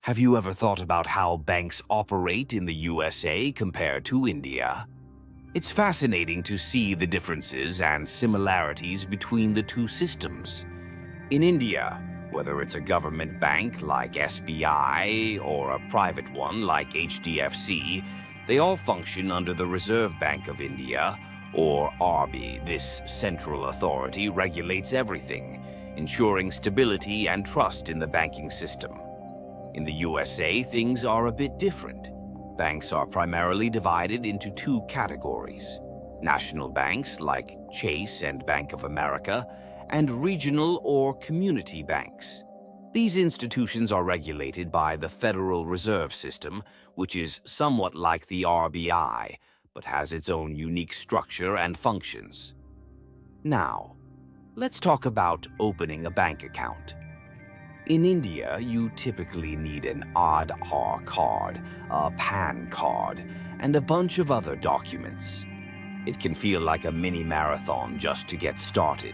Have you ever thought about how banks operate in the USA compared to India? It's fascinating to see the differences and similarities between the two systems. In India, whether it's a government bank like SBI or a private one like HDFC, they all function under the Reserve Bank of India, or RB. This central authority regulates everything, ensuring stability and trust in the banking system. In the USA, things are a bit different. Banks are primarily divided into two categories: national banks like Chase and Bank of America, and regional or community banks. These institutions are regulated by the Federal Reserve System, which is somewhat like the RBI, but has its own unique structure and functions. Now, let's talk about opening a bank account. In India, you typically need an Aadhaar card, a PAN card, and a bunch of other documents. It can feel like a mini marathon just to get started.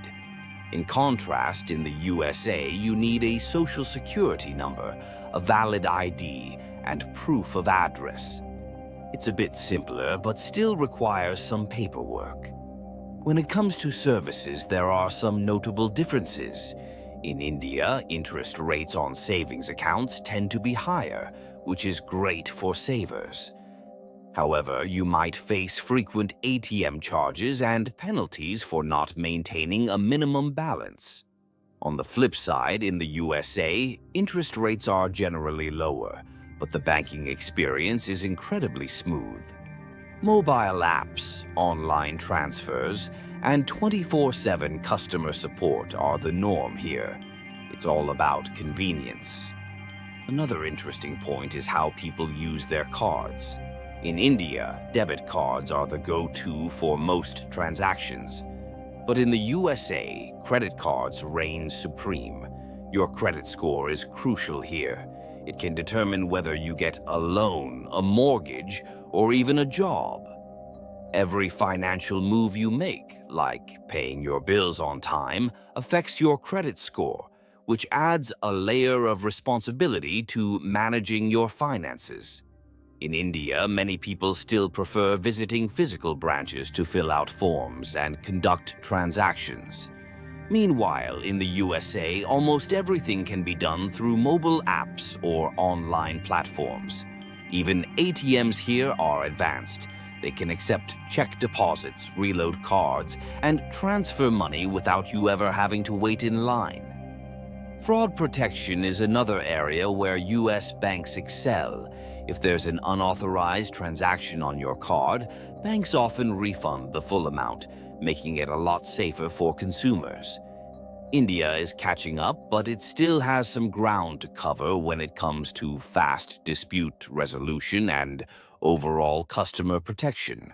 In contrast, in the USA, you need a social security number, a valid ID, and proof of address. It's a bit simpler, but still requires some paperwork. When it comes to services, there are some notable differences. In India, interest rates on savings accounts tend to be higher, which is great for savers. However, you might face frequent ATM charges and penalties for not maintaining a minimum balance. On the flip side, in the USA, interest rates are generally lower, but the banking experience is incredibly smooth. Mobile apps, online transfers, and 24/7 customer support are the norm here. It's all about convenience. Another interesting point is how people use their cards. In India, debit cards are the go-to for most transactions. But in the USA, credit cards reign supreme. Your credit score is crucial here. It can determine whether you get a loan, a mortgage, or even a job. Every financial move you make, like paying your bills on time, affects your credit score, which adds a layer of responsibility to managing your finances. In India, many people still prefer visiting physical branches to fill out forms and conduct transactions. Meanwhile, in the USA, almost everything can be done through mobile apps or online platforms. Even ATMs here are advanced. They can accept check deposits, reload cards, and transfer money without you ever having to wait in line. Fraud protection is another area where US banks excel. If there's an unauthorized transaction on your card, banks often refund the full amount, making it a lot safer for consumers. India is catching up, but it still has some ground to cover when it comes to fast dispute resolution and overall customer protection.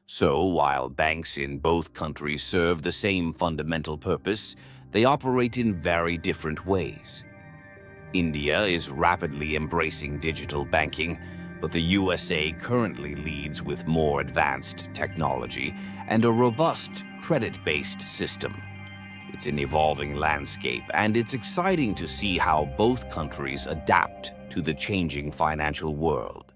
So, while banks in both countries serve the same fundamental purpose, they operate in very different ways. India is rapidly embracing digital banking, but the USA currently leads with more advanced technology and a robust credit-based system. It's an evolving landscape, and it's exciting to see how both countries adapt to the changing financial world.